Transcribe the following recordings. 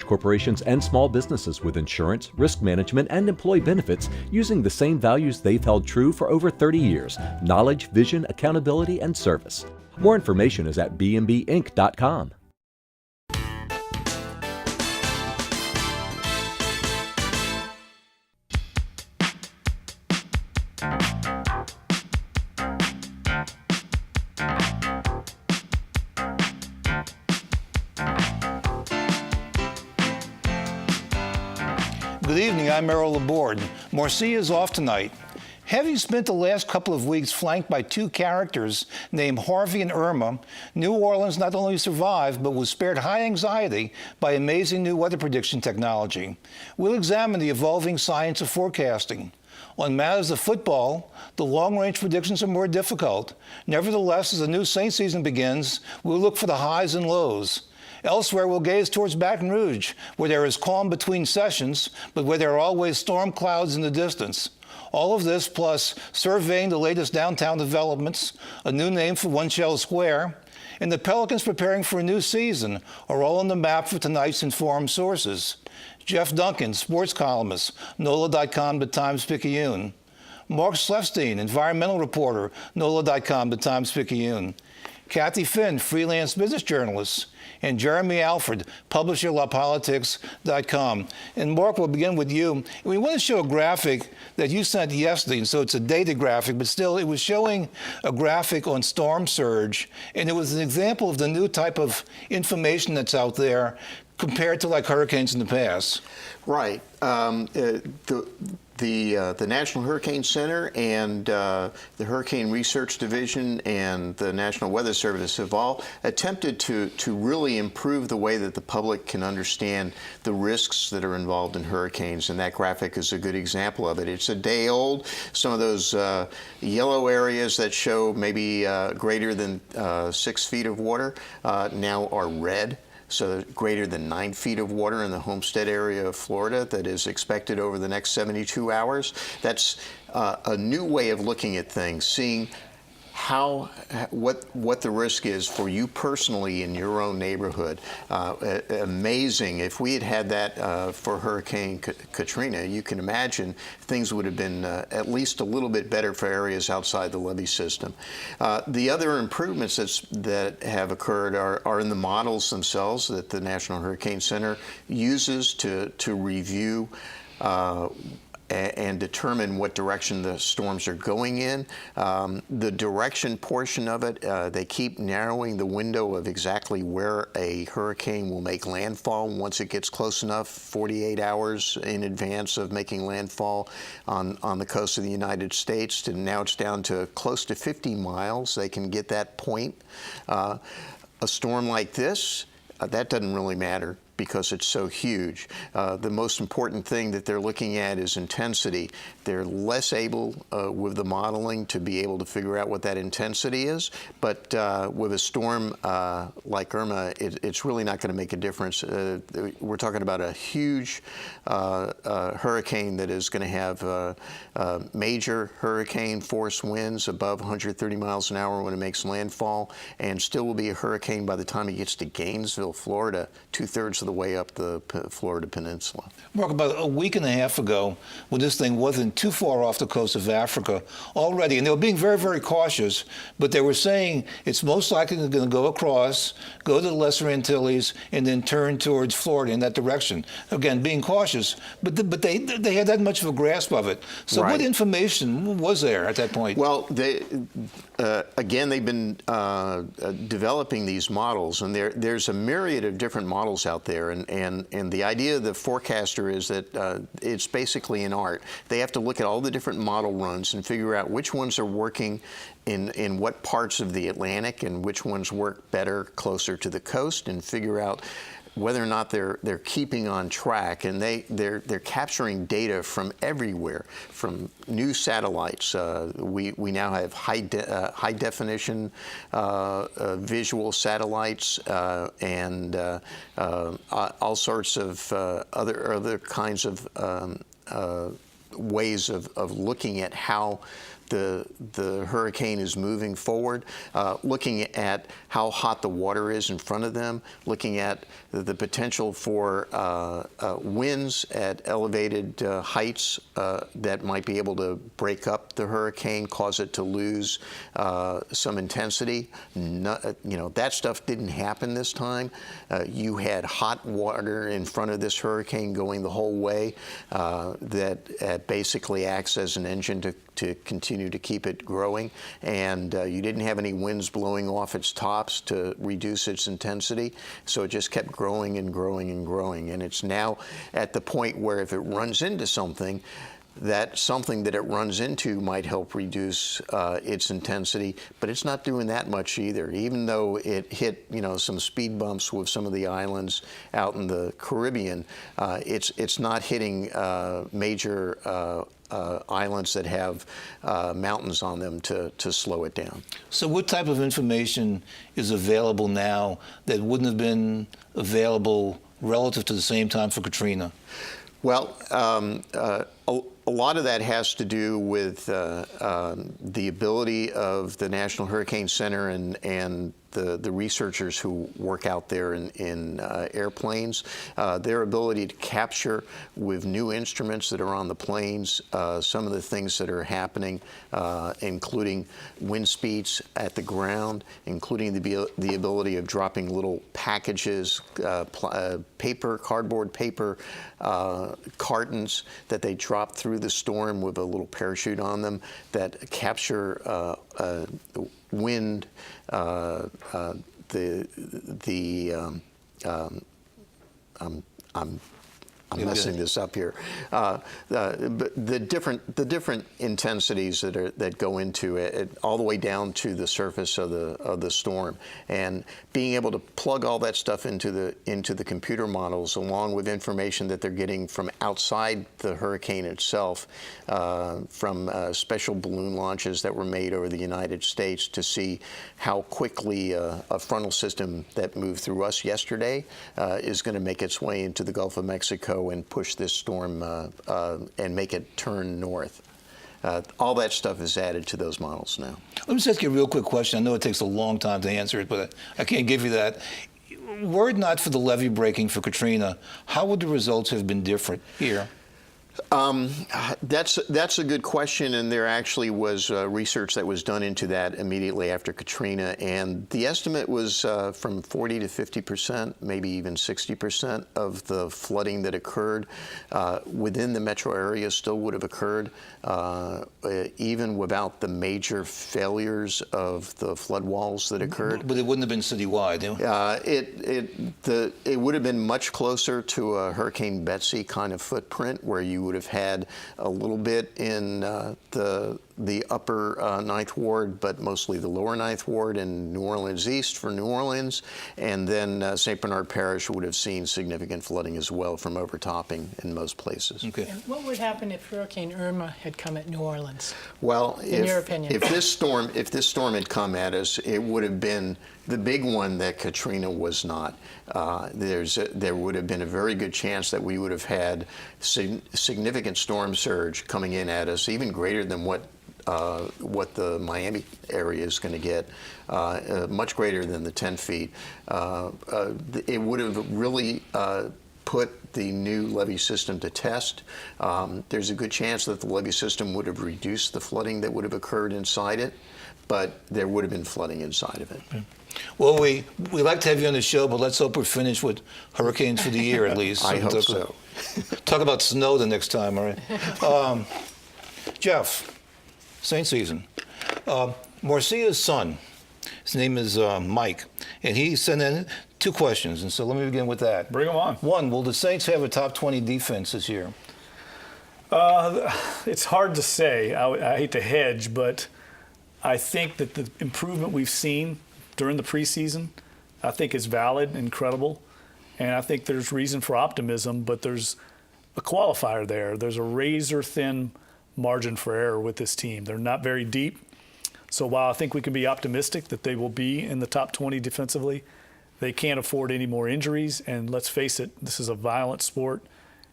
corporations and small businesses with insurance, risk management, and employee benefits using the same values they've held true for over 30 years: knowledge, vision, accountability, and service. More information is at bmbinc.com. Good evening, I'm Errol Laborde. Marcia is off tonight. Having spent the last couple of weeks flanked by two characters named Harvey and Irma, New Orleans not only survived, but was spared high anxiety by amazing new weather prediction technology. We'll examine the evolving science of forecasting. On matters of football, the long-range predictions are more difficult. Nevertheless, as the new Saint season begins, we'll look for the highs and lows. Elsewhere, we'll gaze towards Baton Rouge, where there is calm between sessions, but where there are always storm clouds in the distance. All of this, plus surveying the latest downtown developments, a new name for One Shell Square, and the Pelicans preparing for a new season, are all on the map for tonight's Informed Sources. Jeff Duncan, sports columnist, NOLA.com, The Times-Picayune. Mark Slefstein, environmental reporter, NOLA.com, The Times-Picayune. Kathy Finn, freelance business journalist, and Jeremy Alford, publisher, LaPolitics.com. And Mark, we'll begin with you. We want to show a graphic that you sent yesterday, and so it's a dated graphic, but still it was showing a graphic on storm surge, and it was an example of the new type of information that's out there compared to like hurricanes in the past. Right. The National Hurricane Center and the Hurricane Research Division and the National Weather Service have all attempted to really improve the way that the public can understand the risks that are involved in hurricanes, and that graphic is a good example of it. It's a day old. Some of those yellow areas that show maybe greater than 6 feet of water now are red. So greater than 9 feet of water in the Homestead area of Florida that is expected over the next 72 hours. That's a new way of looking at things, seeing what the risk is for you personally in your own neighborhood. Amazing. If we had that for Hurricane Katrina, you can imagine things would have been at least a little bit better for areas outside the levee system. The other improvements that have occurred are in the models themselves that the National Hurricane Center uses to review and determine what direction the storms are going in. The direction portion of it, they keep narrowing the window of exactly where a hurricane will make landfall once it gets close enough, 48 hours in advance of making landfall on the coast of the United States. And now it's down to close to 50 miles. They can get that point. A storm like this, that doesn't really matter because it's so huge. The most important thing that they're looking at is intensity. They're less able with the modeling to be able to figure out what that intensity is, but with a storm like Irma, it's really not going to make a difference. We're talking about a huge hurricane that is going to have major hurricane force winds above 130 miles an hour when it makes landfall, and still will be a hurricane by the time it gets to Gainesville, Florida, 2/3 of the way up the Florida Peninsula. Mark, about a week and a half ago, when this thing wasn't too far off the coast of Africa already, and they were being very, very cautious, but they were saying it's most likely going to go across, go to the Lesser Antilles, and then turn towards Florida in that direction. Again, being cautious, but they had that much of a grasp of it. So right. What information was there at that point? Well, again, they've been developing these models, and there's a myriad of different models out there. And the idea of the forecaster is that it's basically an art. They have to look at all the different model runs and figure out which ones are working in what parts of the Atlantic and which ones work better closer to the coast, and figure out whether or not they're keeping on track. And they're capturing data from everywhere, from new satellites. We now have high definition visual satellites and all sorts of other kinds of ways of looking at how the hurricane is moving forward, looking at how hot the water is in front of them, looking at the potential for winds at elevated heights that might be able to break up the hurricane, cause it to lose some intensity. That stuff didn't happen this time. You had hot water in front of this hurricane going the whole way that basically acts as an engine to continue to keep it growing, and you didn't have any winds blowing off its tops to reduce its intensity, so it just kept growing and growing and growing, and it's now at the point where if it runs into something, that something that it runs into might help reduce its intensity, but it's not doing that much either. Even though it hit, some speed bumps with some of the islands out in the Caribbean, it's not hitting major islands that have mountains on them to slow it down. So what type of information is available now that wouldn't have been available relative to the same time for Katrina? Well, a lot of that has to do with the ability of the National Hurricane Center and the researchers who work out there in airplanes, their ability to capture with new instruments that are on the planes some of the things that are happening, including wind speeds at the ground, including the ability of dropping little packages, cardboard paper cartons that they drop through the storm with a little parachute on them that capture wind, I'm messing this up here. The different intensities that go into it, all the way down to the surface of the storm, and being able to plug all that stuff into the computer models, along with information that they're getting from outside the hurricane itself, from special balloon launches that were made over the United States to see how quickly a frontal system that moved through us yesterday is going to make its way into the Gulf of Mexico and push this storm and make it turn north. All that stuff is added to those models now. Let me just ask you a real quick question. I know it takes a long time to answer it, but I can't give you that. Were it not for the levee breaking for Katrina, how would the results have been different here? That's a good question, and there actually was research that was done into that immediately after Katrina, and the estimate was from 40 to 50%, maybe even 60% of the flooding that occurred within the metro area still would have occurred, even without the major failures of the flood walls that occurred. But it wouldn't have been citywide. It would have been much closer to a Hurricane Betsy kind of footprint, where you would have had a little bit in the upper Ninth Ward, but mostly the lower Ninth Ward and New Orleans East for New Orleans, and then St. Bernard Parish would have seen significant flooding as well from overtopping in most places. Okay. And what would happen if Hurricane Irma had come at New Orleans? Well, in your opinion, if this storm had come at us, it would have been the big one that Katrina was not. There would have been a very good chance that we would have had significant storm surge coming in at us, even greater than what the Miami area is going to get, much greater than the 10 feet. It would have really put the new levee system to test. There's a good chance that the levee system would have reduced the flooding that would have occurred inside it, but there would have been flooding inside of it. Okay. Well, we like to have you on the show, but let's hope we're finished with hurricanes for the year at least. I hope so. Talk about snow the next time, all right? Jeff, Saint season. Marcia's son, his name is Mike, and he sent in 2 questions, and so let me begin with that. Bring them on. One, will the Saints have a top 20 defense this year? It's hard to say. I hate to hedge, but I think that the improvement we've seen during the preseason, I think is valid and credible. And I think there's reason for optimism, but there's a qualifier there. There's a razor-thin margin for error with this team. They're not very deep. So while I think we can be optimistic that they will be in the top 20 defensively, they can't afford any more injuries. And let's face it, this is a violent sport,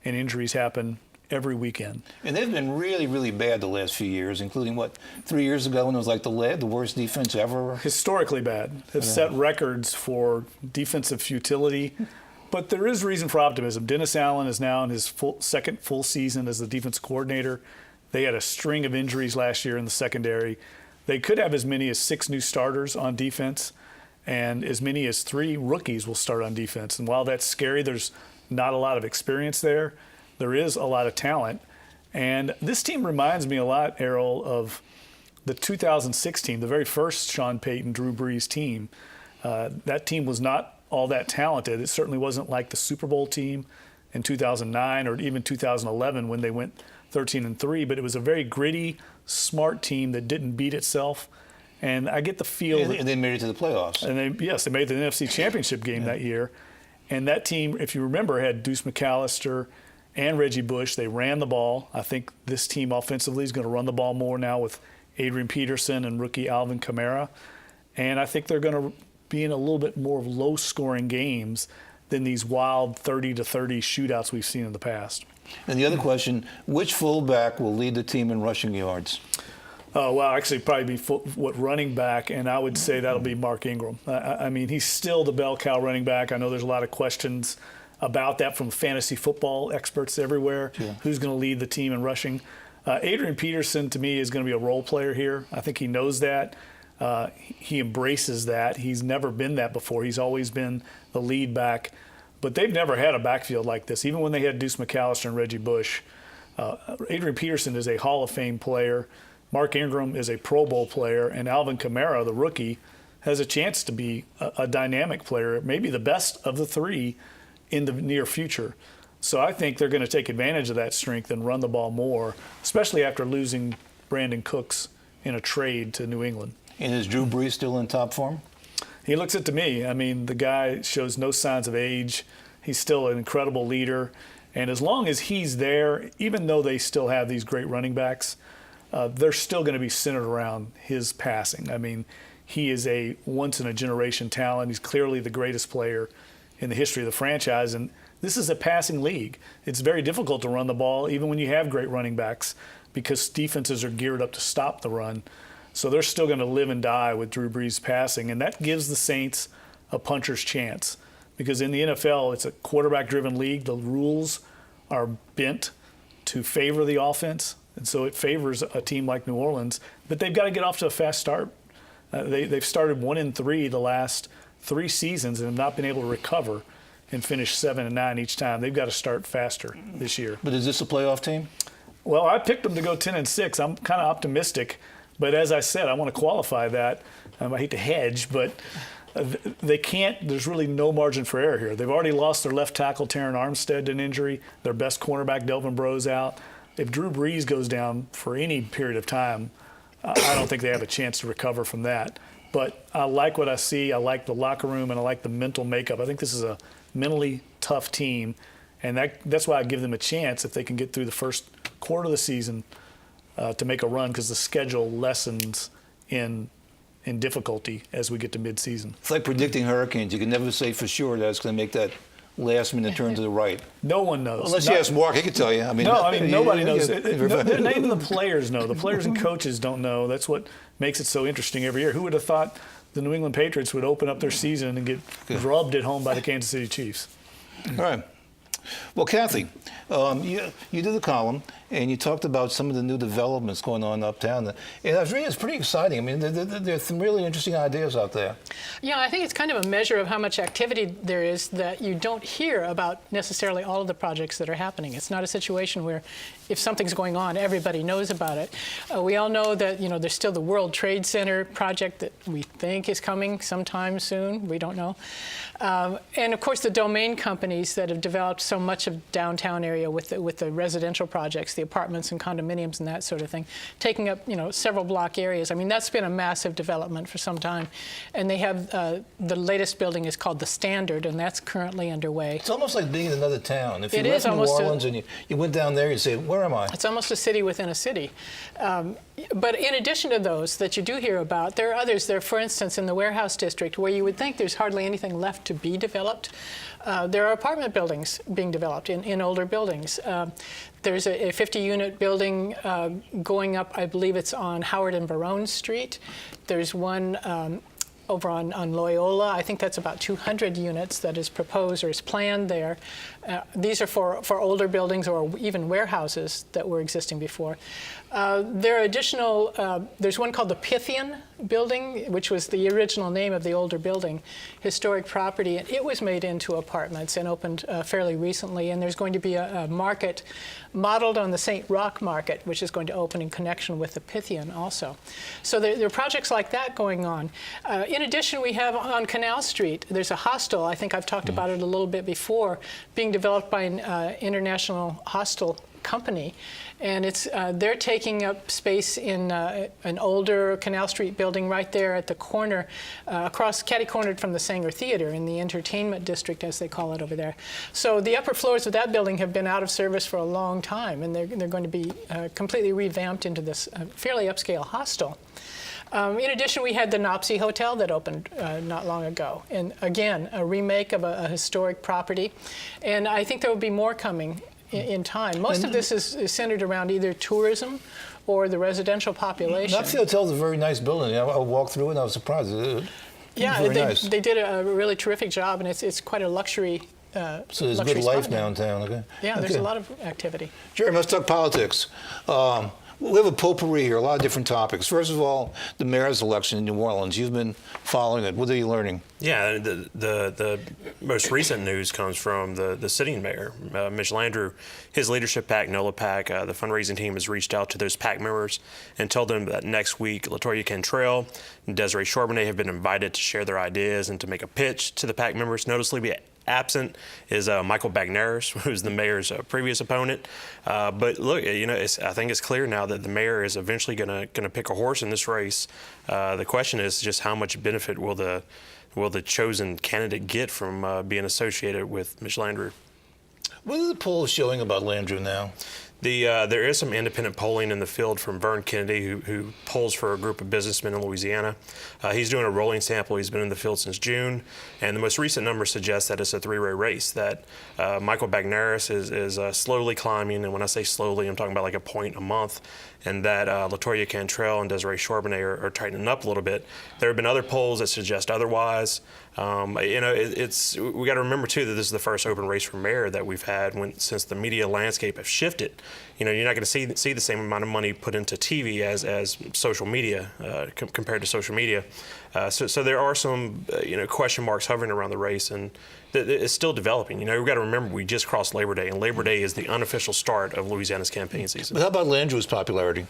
and injuries happen every weekend. And they've been really, really bad the last few years, including, 3 years ago when it was like the worst defense ever? Historically bad. Have set records for defensive futility. But there is reason for optimism. Dennis Allen is now in his second full season as the defense coordinator. They had a string of injuries last year in the secondary. They could have as many as 6 new starters on defense, and as many as 3 rookies will start on defense. And while that's scary, there's not a lot of experience there. There is a lot of talent. And this team reminds me a lot, Errol, of the 2006 team, the very first Sean Payton, Drew Brees team. That team was not all that talented. It certainly wasn't like the Super Bowl team in 2009 or even 2011 when they went 13-3, but it was a very gritty, smart team that didn't beat itself. And I get the feel And they made it to the playoffs. And they made the NFC Championship game that year. And that team, if you remember, had Deuce McAllister and Reggie Bush. They ran the ball. I think this team offensively is going to run the ball more now with Adrian Peterson and rookie Alvin Kamara. And I think they're going to be in a little bit more of low-scoring games than these wild 30-30 shootouts we've seen in the past. And the other question, which fullback will lead the team in rushing yards? Well, actually, probably be running back, and I would say that'll be Mark Ingram. I mean, he's still the bell cow running back. I know there's a lot of questions about that from fantasy football experts everywhere. Yeah. Who's going to lead the team in rushing? Adrian Peterson, to me, is going to be a role player here. I think he knows that. He embraces that. He's never been that before. He's always been the lead back. But they've never had a backfield like this. Even when they had Deuce McAllister and Reggie Bush, Adrian Peterson is a Hall of Fame player. Mark Ingram is a Pro Bowl player. And Alvin Kamara, the rookie, has a chance to be a dynamic player, maybe the best of the 3 in the near future. So I think they're going to take advantage of that strength and run the ball more, especially after losing Brandon Cooks in a trade to New England. And is Drew Brees still in top form? He looks it to me. I mean, the guy shows no signs of age. He's still an incredible leader. And as long as he's there, even though they still have these great running backs, they're still going to be centered around his passing. I mean, he is a once-in-a-generation talent. He's clearly the greatest player in the history of the franchise. And this is a passing league. It's very difficult to run the ball, even when you have great running backs, because defenses are geared up to stop the run. So they're still going to live and die with Drew Brees passing, and that gives the Saints a puncher's chance. Because in the NFL, it's a quarterback-driven league. The rules are bent to favor the offense, and so it favors a team like New Orleans. But they've got to get off to a fast start. They've started 1-3 the last 3 seasons and have not been able to recover and finish 7-9 each time. They've got to start faster this year. But is this a playoff team? Well, I picked them to go 10-6. I'm kind of optimistic. But as I said, I want to qualify that. I hate to hedge, but they can't. There's really no margin for error here. They've already lost their left tackle, Terron Armstead, to an injury. Their best cornerback, Delvin Breaux's out. If Drew Brees goes down for any period of time, I don't think they have a chance to recover from that. But I like what I see. I like the locker room, and I like the mental makeup. I think this is a mentally tough team, and that's why I give them a chance if they can get through the first quarter of the season to make a run, because the schedule lessens in difficulty as we get to midseason. It's like predicting hurricanes. You can never say for sure that it's going to make that last-minute turn to the right. No one knows. Unless you ask Mark, he could tell you. Nobody knows. Even the players know. The players and coaches don't know. That's what makes it so interesting every year. Who would have thought the New England Patriots would open up their season and get drubbed at home by the Kansas City Chiefs? All right. Well, Kathy, you did the column, and you talked about some of the new developments going on uptown. And it's pretty exciting. I mean, there's some really interesting ideas out there. Yeah, I think it's kind of a measure of how much activity there is that you don't hear about necessarily all of the projects that are happening. It's not a situation where if something's going on, everybody knows about it. We all know that, there's still the World Trade Center project that we think is coming sometime soon. We don't know. And, of course, the domain companies that have developed so much of downtown area with the residential projects, the apartments and condominiums and that sort of thing, taking up several block areas. I mean, that's been a massive development for some time. And they have the latest building is called the Standard, and that's currently underway. It's almost like being in another town. If you It left is New almost Orleans and you went down there, you'd say, where am I? It's almost a city within a city. But in addition to those that you do hear about, there are others. There, for instance, in the Warehouse District, where you would think there's hardly anything left to be developed, there are apartment buildings being developed in older buildings. There's a 50-unit building going up, I believe it's on Howard and Barone Street. There's one over on Loyola. I think that's about 200 units that is proposed or is planned there. These are for older buildings or even warehouses that were existing before. There are additional, there's one called the Pythian building, which was the original name of the older building, historic property, and it was made into apartments and opened fairly recently. And there's going to be a market modeled on the St. Roch Market, which is going to open in connection with the Pythian also. So there are projects like that going on. In addition, we have on Canal Street, there's a hostel, I think I've talked about it a little bit before, being developed by an international hostel company, and it's they're taking up space in an older Canal Street building right there at the corner, catty-cornered from the Sanger Theater in the entertainment district, as they call it over there. So the upper floors of that building have been out of service for a long time, and they're going to be completely revamped into this fairly upscale hostel. In addition, we had the Nopsey Hotel that opened not long ago, and again, a remake of a historic property, and I think there will be more coming in time. Most of this is centered around either tourism or the residential population. Nopsey Hotel is a very nice building. I walked through it and I was surprised. They did a really terrific job, and it's quite a luxury. So there's good life downtown. Okay. Yeah, there's a lot of activity. Jerry, let's talk politics. We have a potpourri here, a lot of different topics. First of all, the mayor's election in New Orleans. You've been following it. What are you learning? Yeah, the most recent news comes from the sitting mayor, Mitch Landrieu. His leadership PAC, NOLA PAC, the fundraising team has reached out to those PAC members and told them that next week, LaToya Cantrell and Desiree Charbonnet have been invited to share their ideas and to make a pitch to the PAC members. Noticeably absent is Michael Bagneris, who's the mayor's previous opponent. But look, I think it's clear now that the mayor is eventually going to pick a horse in this race. The question is just how much benefit will the chosen candidate get from being associated with Mitch Landrieu? What are the polls showing about Landrieu now? There is some independent polling in the field from Vern Kennedy, who polls for a group of businessmen in Louisiana. He's doing a rolling sample. He's been in the field since June, and the most recent numbers suggest that it's a three-way race, that Michael Bagneris is slowly climbing, and when I say slowly, I'm talking about like a point a month, and that LaToya Cantrell and Desiree Charbonnet are tightening up a little bit. There have been other polls that suggest otherwise. We got to remember too that this is the first open race for mayor that we've had since the media landscape have shifted. You're not going to see the same amount of money put into TV as social media compared to social media. So there are some question marks hovering around the race, and it's still developing. We've got to remember we just crossed Labor Day, and Labor Day is the unofficial start of Louisiana's campaign season. But how about Landrieu's popularity?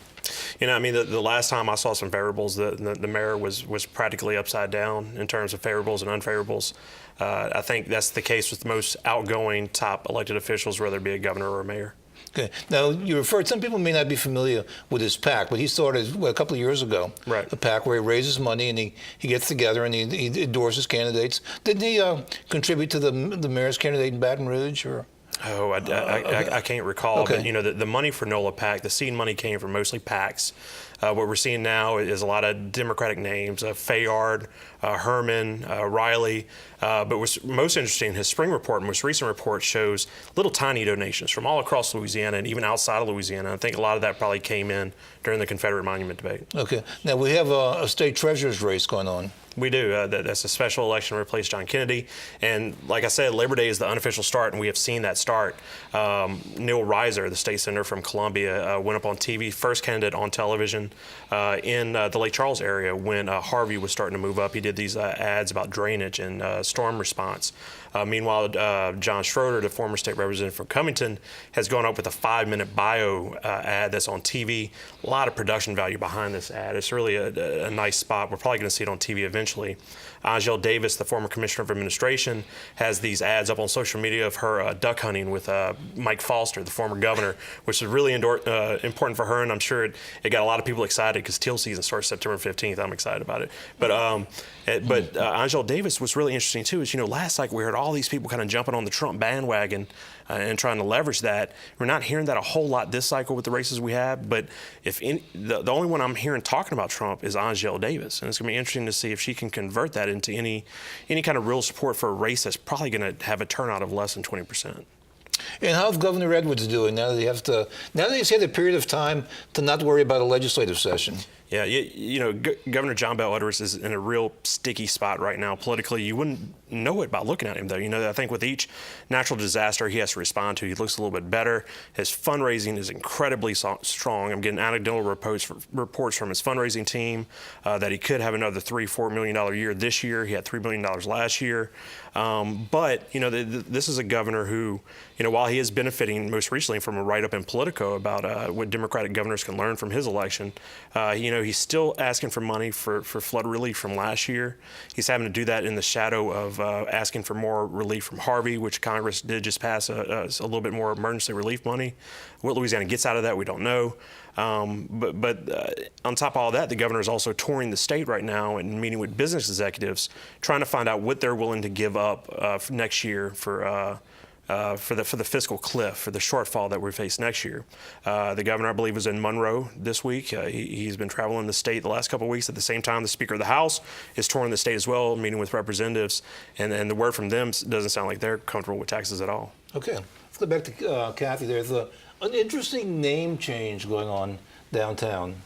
The last time I saw some favorables, the mayor was practically upside down in terms of favorables and unfavorables. I think that's the case with most outgoing top elected officials, whether it be a governor or a mayor. Okay. Now, some people may not be familiar with his PAC, but he started a couple of years ago. Right. A PAC where he raises money and he gets together and he endorses candidates. Didn't he contribute to the mayor's candidate in Baton Rouge? Or? Oh, I can't recall. Okay. But, the money for NOLA PAC, the seed money came from mostly PACs. What we're seeing now is a lot of Democratic names, Fayard, Herman, Riley. But what's most interesting, his spring report, most recent report, shows little tiny donations from all across Louisiana and even outside of Louisiana. I think a lot of that probably came in during the Confederate Monument debate. Okay. Now, we have a state treasurer's race going on. We do. That's a special election to replace John Kennedy. And like I said, Labor Day is the unofficial start, and we have seen that start. Neil Reiser, the state senator from Columbia, went up on TV, first candidate on television in the Lake Charles area when Harvey was starting to move up. He did these ads about drainage and storm response. Meanwhile, John Schroeder, the former state representative from Covington, has gone up with a 5-minute bio ad that's on TV. A lot of production value behind this ad. It's really a nice spot. We're probably going to see it on TV eventually. eventually. Angele Davis, the former commissioner of administration, has these ads up on social media of her duck hunting with Mike Foster, the former governor, which is really important for her, and I'm sure it got a lot of people excited because teal season starts September 15th. I'm excited about it. But Angele Davis was really interesting too. Is last cycle we heard all these people kind of jumping on the Trump bandwagon and trying to leverage that. We're not hearing that a whole lot this cycle with the races we have. But the only one I'm hearing talking about Trump is Angele Davis, and it's going to be interesting to see if she can convert that into any kind of real support for a race that's probably going to have a turnout of less than 20%. And how's Governor Edwards doing now that he's had a period of time to not worry about a legislative session? Yeah, Governor John Bel Edwards is in a real sticky spot right now politically. You wouldn't know it by looking at him, though. I think with each natural disaster he has to respond to, he looks a little bit better. His fundraising is incredibly strong. I'm getting anecdotal reports from his fundraising team that he could have another $3-4 million year this year. He had $3 million last year. But this is a governor who, while he is benefiting most recently from a write-up in Politico about what Democratic governors can learn from his election, he's still asking for money for flood relief from last year. He's having to do that in the shadow of asking for more relief from Harvey, which Congress did just pass a little bit more emergency relief money. What Louisiana gets out of that, we don't know. But on top of all that, the governor is also touring the state right now and meeting with business executives, trying to find out what they're willing to give up for next year for the fiscal cliff, for the shortfall that we face next year. The governor, I believe, was in Monroe this week. He's been traveling the state the last couple of weeks. At the same time, the Speaker of the House is touring the state as well, meeting with representatives. And the word from them doesn't sound like they're comfortable with taxes at all. Okay. Let's go back to Kathy. There's an interesting name change going on downtown.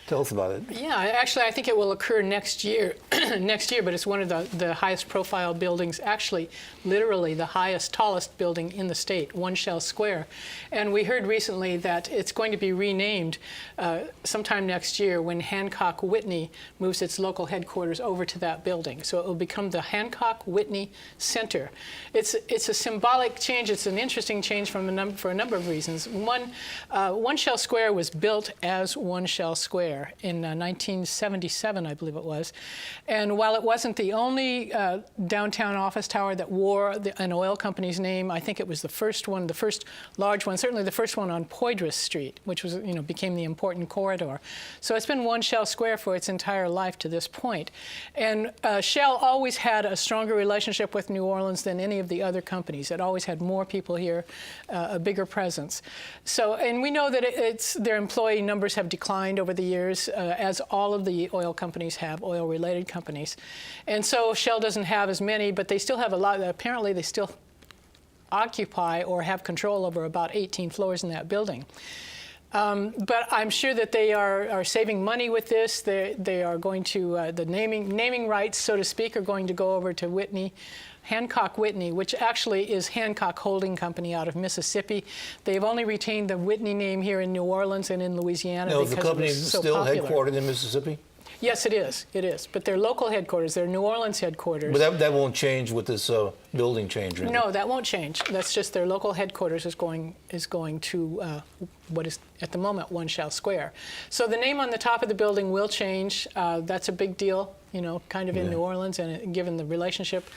Tell us about it. Yeah, actually, I think it will occur next year. But it's one of the highest profile buildings, actually, literally the highest, tallest building in the state, One Shell Square. And we heard recently that it's going to be renamed sometime next year when Hancock Whitney moves its local headquarters over to that building. So it will become the Hancock Whitney Center. It's a symbolic change. It's an interesting change for a number of reasons. One, One Shell Square was built as One Shell Square in 1977, I believe it was. And while it wasn't the only downtown office tower that wore an oil company's name, I think it was the first one, the first large one, certainly the first one on Poydras Street, which was, became the important corridor. So it's been One Shell Square for its entire life to this point. And Shell always had a stronger relationship with New Orleans than any of the other companies. It always had more people here, a bigger presence. So, and we know that their employee numbers have declined over the years, as all of the oil companies have, oil-related companies. And so Shell doesn't have as many, but they still have a lot. Apparently, they still occupy or have control over about 18 floors in that building. But I'm sure that they are saving money with this. They are going to, the naming rights, so to speak, are going to go over to Whitney. Hancock Whitney, which actually is Hancock Holding Company out of Mississippi. They've only retained the Whitney name here in New Orleans and in Louisiana because the company it was so still popular. Headquartered in Mississippi? Yes, it is. It is. But their local headquarters, their New Orleans headquarters. But that won't change with this building change, right? No, that won't change. That's just their local headquarters is going to what is at the moment One Shell Square. So the name on the top of the building will change. That's a big deal, kind of in New Orleans, and given the relationship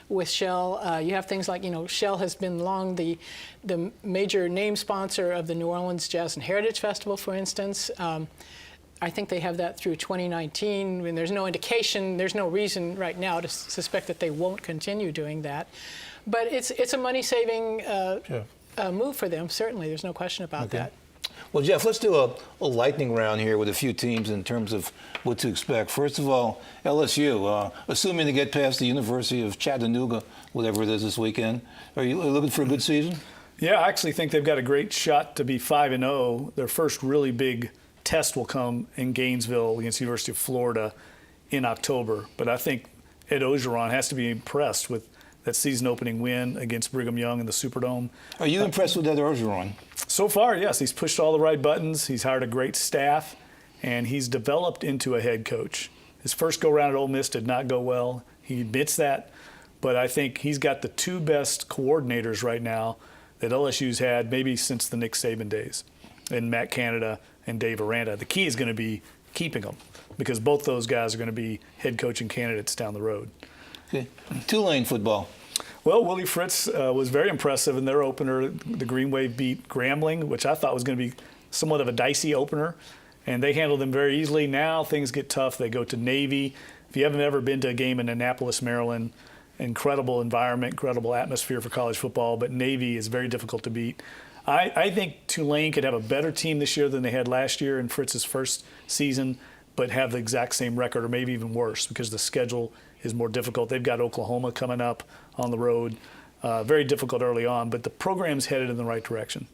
with Shell. You have things like, Shell has been long the major name sponsor of the New Orleans Jazz and Heritage Festival, for instance. I think they have that through 2019. I mean, there's no indication, there's no reason right now to suspect that they won't continue doing that. But it's a money-saving move for them, certainly. There's no question about that. Well, Jeff, let's do a lightning round here with a few teams in terms of what to expect. First of all, LSU, assuming to get past the University of Chattanooga, whatever it is this weekend, are you looking for a good season? Yeah, I actually think they've got a great shot to be 5-0. Their first really big test will come in Gainesville against the University of Florida in October. But I think Ed Ogeron has to be impressed with that season-opening win against Brigham Young in the Superdome. Are you impressed with Ed Ogeron? So far, yes. He's pushed all the right buttons. He's hired a great staff, and he's developed into a head coach. His first go-round at Ole Miss did not go well. He admits that. But I think he's got the two best coordinators right now that LSU's had maybe since the Nick Saban days, and Matt Canada and Dave Aranda. The key is going to be keeping them, because both those guys are going to be head coaching candidates down the road. Okay. Tulane football. Well, Willie Fritz was very impressive in their opener. The Green Wave beat Grambling, which I thought was going to be somewhat of a dicey opener, and they handled them very easily. Now things get tough. They go to Navy. If you haven't ever been to a game in Annapolis, Maryland, incredible environment, incredible atmosphere for college football, but Navy is very difficult to beat. I think Tulane could have a better team this year than they had last year in Fritz's first season, but have the exact same record or maybe even worse because the schedule is more difficult. They've got Oklahoma coming up on the road. Very difficult early on, but the program's headed in the right direction.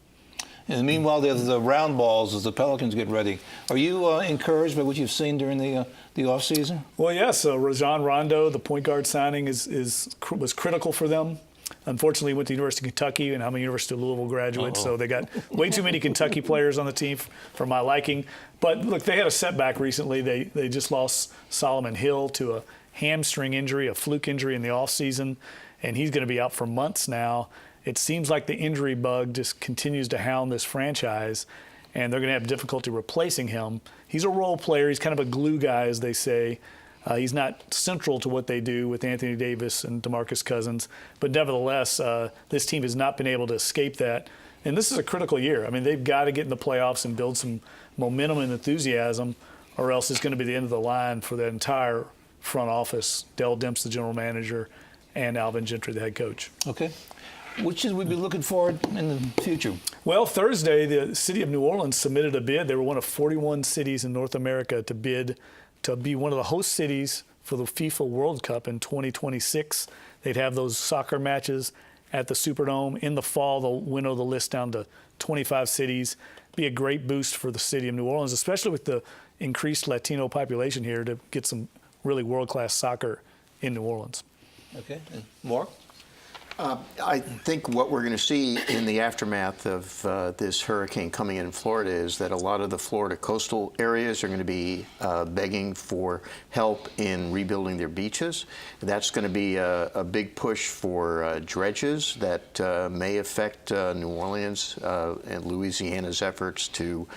And meanwhile, there's the round balls as the Pelicans get ready. Are you encouraged by what you've seen during the offseason? Well, yes. Rajon Rondo, the point guard signing, was critical for them. Unfortunately, he went to the University of Kentucky, and I'm a University of Louisville graduate, so they got way too many Kentucky players on the team for my liking. But look, they had a setback recently. They just lost Solomon Hill to a hamstring injury, a fluke injury in the offseason, and he's going to be out for months now. It seems like the injury bug just continues to hound this franchise, and they're going to have difficulty replacing him. He's a role player. He's kind of a glue guy, as they say. He's not central to what they do with Anthony Davis and DeMarcus Cousins, but nevertheless, this team has not been able to escape that. And this is a critical year. I mean, they've got to get in the playoffs and build some momentum and enthusiasm, or else it's going to be the end of the line for the entire front office, Dell Demps, the general manager, and Alvin Gentry, the head coach. Okay. What should we be looking forward in the future? Well, Thursday, the city of New Orleans submitted a bid. They were one of 41 cities in North America to bid to be one of the host cities for the FIFA World Cup in 2026. They'd have those soccer matches at the Superdome. In the fall, they'll winnow the list down to 25 cities. Be a great boost for the city of New Orleans, especially with the increased Latino population here, to get some really world-class soccer in New Orleans. Okay. And more? I think what we're going to see in the aftermath of this hurricane coming in Florida is that a lot of the Florida coastal areas are going to be begging for help in rebuilding their beaches. That's going to be a big push for dredges that may affect New Orleans and Louisiana's efforts to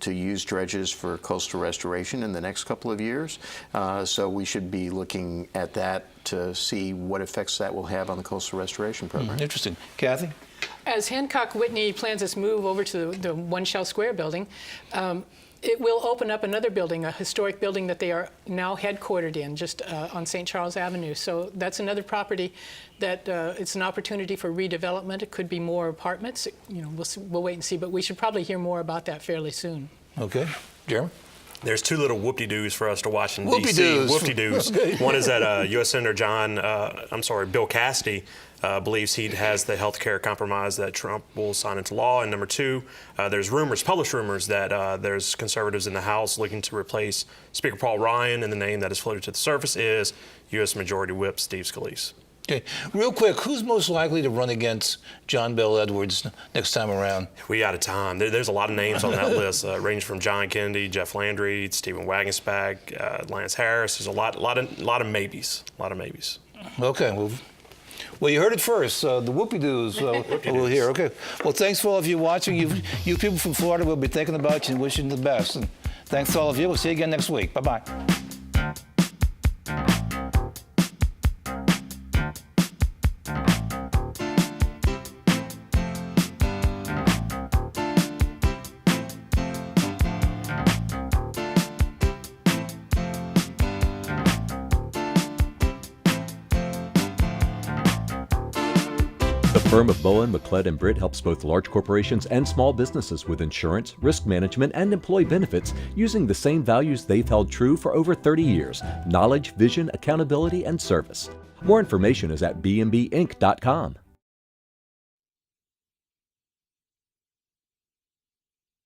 use dredges for coastal restoration in the next couple of years. So we should be looking at that to see what effects that will have on the coastal restoration program. Interesting. Kathy? As Hancock Whitney plans its move over to the One Shell Square building, it will open up another building, a historic building that they are now headquartered in, just on St. Charles Avenue. So that's another property that it's an opportunity for redevelopment. It could be more apartments. You know, we'll wait and see, but we should probably hear more about that fairly soon. Okay. Jeremy? There's two little whoop-de-doos for us to watch in Whoop-de-doos. D.C. Whoop-de-doos. Okay. One is that U.S. Senator Bill Cassidy believes he has the health care compromise that Trump will sign into law. And number two, there's published rumors that there's conservatives in the House looking to replace Speaker Paul Ryan, and the name that has floated to the surface is U.S. Majority Whip Steve Scalise. Okay. Real quick, who's most likely to run against John Bel Edwards next time around? We out of time. There's a lot of names on that list, ranging from John Kennedy, Jeff Landry, Stephen Wagensbach, Lance Harris. There's a lot of maybes. A lot of maybes. Okay. Well, you heard it first. The whoopie-doos we'll hear. Okay. Well, thanks for all of you watching. You people from Florida will be thinking about you and wishing you the best. And thanks to all of you. We'll see you again next week. Bye-bye. The firm of Bowen, McLeod & Britt helps both large corporations and small businesses with insurance, risk management, and employee benefits using the same values they've held true for over 30 years: knowledge, vision, accountability, and service. More information is at bmbinc.com.